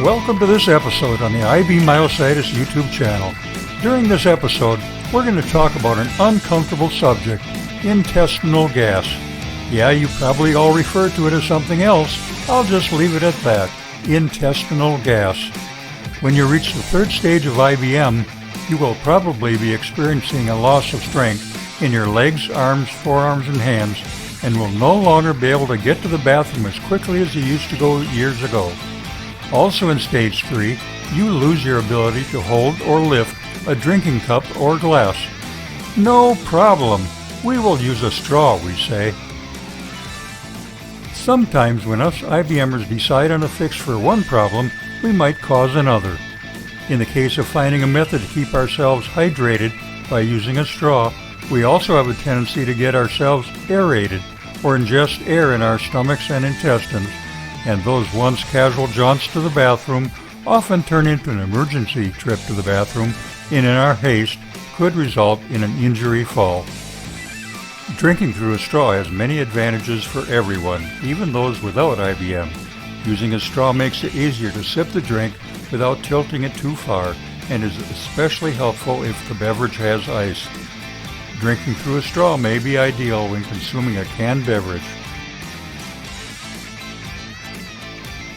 Welcome to this episode on the IBM Myositis YouTube channel. During this episode, we're going to talk about an uncomfortable subject, intestinal gas. Yeah, you probably all refer to it as something else. I'll just leave it at that, intestinal gas. When you reach the third stage of IBM, you will probably be experiencing a loss of strength in your legs, arms, forearms, and hands, and will no longer be able to get to the bathroom as quickly as you used to go years ago. Also in stage 3, you lose your ability to hold or lift a drinking cup or glass. No problem. We will use a straw, we say. Sometimes when us IBMers decide on a fix for one problem, we might cause another. In the case of finding a method to keep ourselves hydrated by using a straw, we also have a tendency to get ourselves aerated or ingest air in our stomachs and intestines, and those once casual jaunts to the bathroom often turn into an emergency trip to the bathroom, and in our haste could result in an injury fall. Drinking through a straw has many advantages for everyone, even those without IBM. Using a straw makes it easier to sip the drink without tilting it too far, and is especially helpful if the beverage has ice. Drinking through a straw may be ideal when consuming a canned beverage.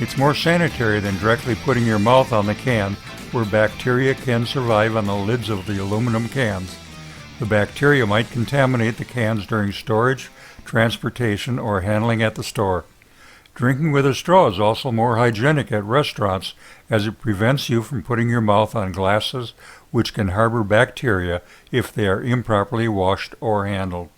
It's more sanitary than directly putting your mouth on the can, where bacteria can survive on the lids of the aluminum cans. The bacteria might contaminate the cans during storage, transportation, or handling at the store. Drinking with a straw is also more hygienic at restaurants, as it prevents you from putting your mouth on glasses which can harbor bacteria if they are improperly washed or handled.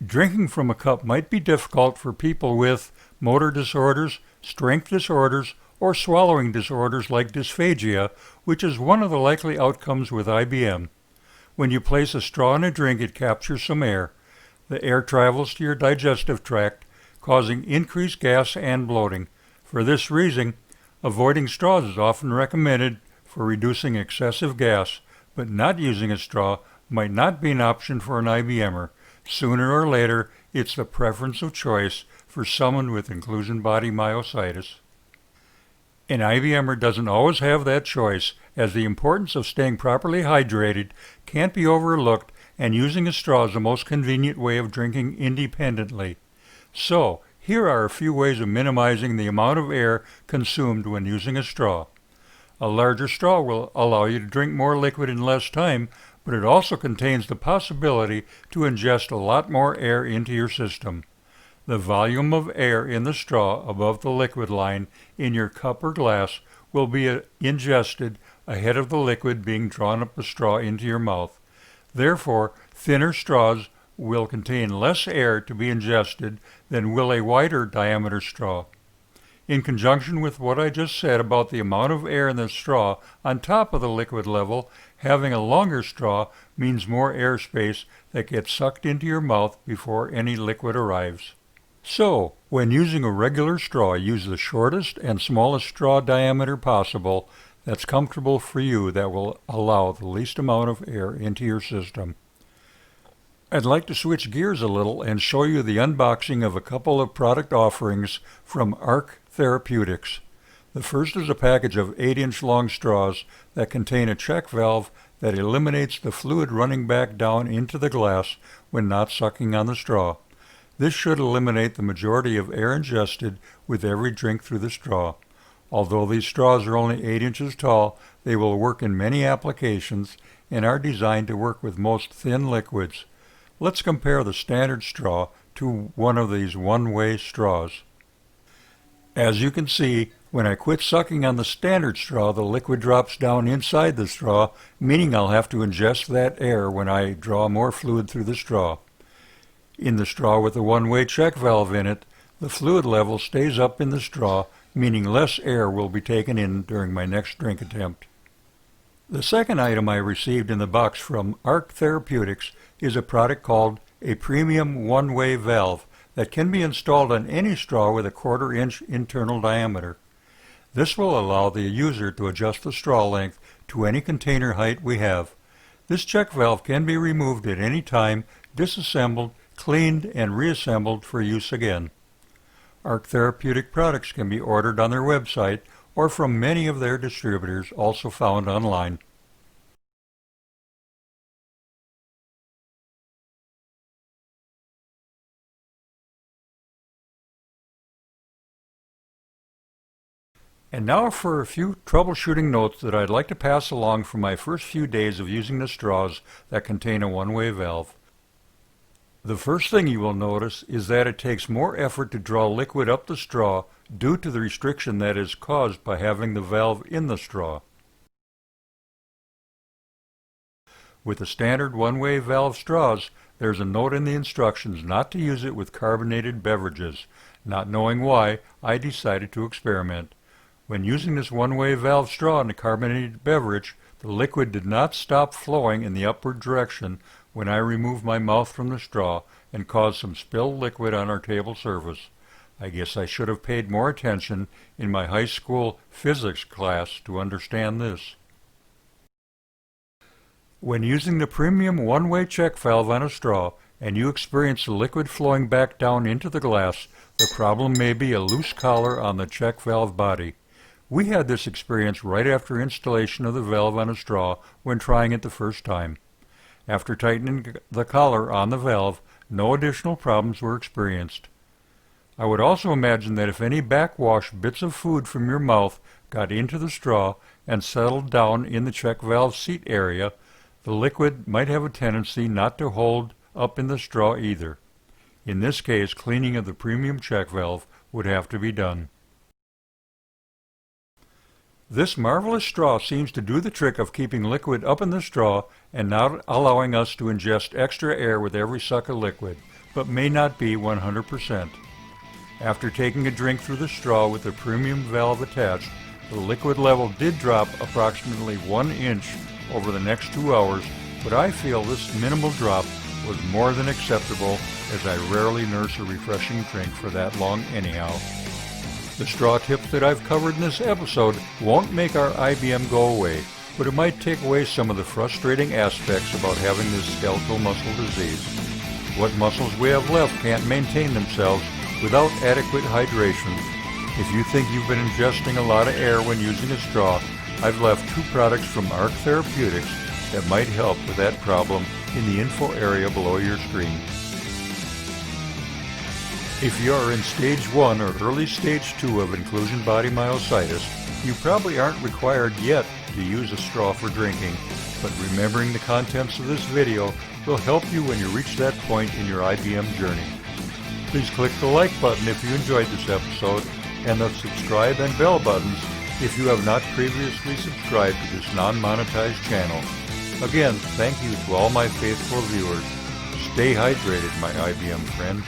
Drinking from a cup might be difficult for people with motor disorders, strength disorders, or swallowing disorders like dysphagia, which is one of the likely outcomes with IBM. When you place a straw in a drink, it captures some air. The air travels to your digestive tract, causing increased gas and bloating. For this reason, avoiding straws is often recommended for reducing excessive gas, but not using a straw might not be an option for an IBMer. Sooner or later, it's the preference of choice for someone with inclusion body myositis. An IBMer doesn't always have that choice, as the importance of staying properly hydrated can't be overlooked, and using a straw is the most convenient way of drinking independently. So, here are a few ways of minimizing the amount of air consumed when using a straw. A larger straw will allow you to drink more liquid in less time, but it also contains the possibility to ingest a lot more air into your system. The volume of air in the straw above the liquid line in your cup or glass will be ingested ahead of the liquid being drawn up the straw into your mouth. Therefore, thinner straws will contain less air to be ingested than will a wider diameter straw. In conjunction with what I just said about the amount of air in the straw on top of the liquid level, having a longer straw means more airspace that gets sucked into your mouth before any liquid arrives. So, when using a regular straw, use the shortest and smallest straw diameter possible that's comfortable for you, that will allow the least amount of air into your system. I'd like to switch gears a little and show you the unboxing of a couple of product offerings from Ark Therapeutics. The first is a package of 8-inch long straws that contain a check valve that eliminates the fluid running back down into the glass when not sucking on the straw. This should eliminate the majority of air ingested with every drink through the straw. Although these straws are only 8 inches tall, they will work in many applications and are designed to work with most thin liquids. Let's compare the standard straw to one of these one-way straws. As you can see, when I quit sucking on the standard straw, the liquid drops down inside the straw, meaning I'll have to ingest that air when I draw more fluid through the straw. In the straw with the one-way check valve in it, the fluid level stays up in the straw, meaning less air will be taken in during my next drink attempt. The second item I received in the box from Ark Therapeutics is a product called a premium one-way valve that can be installed on any straw with a 1/4 inch internal diameter. This will allow the user to adjust the straw length to any container height we have. This check valve can be removed at any time, disassembled, cleaned, and reassembled for use again. Ark Therapeutic products can be ordered on their website or from many of their distributors, also found online. And now for a few troubleshooting notes that I'd like to pass along from my first few days of using the straws that contain a one-way valve. The first thing you will notice is that it takes more effort to draw liquid up the straw due to the restriction that is caused by having the valve in the straw. With the standard one-way valve straws, there's a note in the instructions not to use it with carbonated beverages. Not knowing why, I decided to experiment. When using this one-way valve straw in a carbonated beverage, the liquid did not stop flowing in the upward direction when I removed my mouth from the straw and caused some spilled liquid on our table surface. I guess I should have paid more attention in my high school physics class to understand this. When using the premium one-way check valve on a straw and you experience the liquid flowing back down into the glass, the problem may be a loose collar on the check valve body. We had this experience right after installation of the valve on a straw when trying it the first time. After tightening the collar on the valve, no additional problems were experienced. I would also imagine that if any backwash bits of food from your mouth got into the straw and settled down in the check valve seat area, the liquid might have a tendency not to hold up in the straw either. In this case, cleaning of the premium check valve would have to be done. This marvelous straw seems to do the trick of keeping liquid up in the straw and not allowing us to ingest extra air with every suck of liquid, but may not be 100%. After taking a drink through the straw with the premium valve attached, the liquid level did drop approximately 1 inch over the next 2 hours, but I feel this minimal drop was more than acceptable, as I rarely nurse a refreshing drink for that long anyhow. The straw tips that I've covered in this episode won't make our IBM go away, but it might take away some of the frustrating aspects about having this skeletal muscle disease. What muscles we have left can't maintain themselves without adequate hydration. If you think you've been ingesting a lot of air when using a straw, I've left 2 products from Ark Therapeutics that might help with that problem in the info area below your screen. If you are in stage 1 or early stage 2 of inclusion body myositis, you probably aren't required yet to use a straw for drinking, but remembering the contents of this video will help you when you reach that point in your IBM journey. Please click the like button if you enjoyed this episode, and the subscribe and bell buttons if you have not previously subscribed to this non-monetized channel. Again, thank you to all my faithful viewers. Stay hydrated, my IBM friends.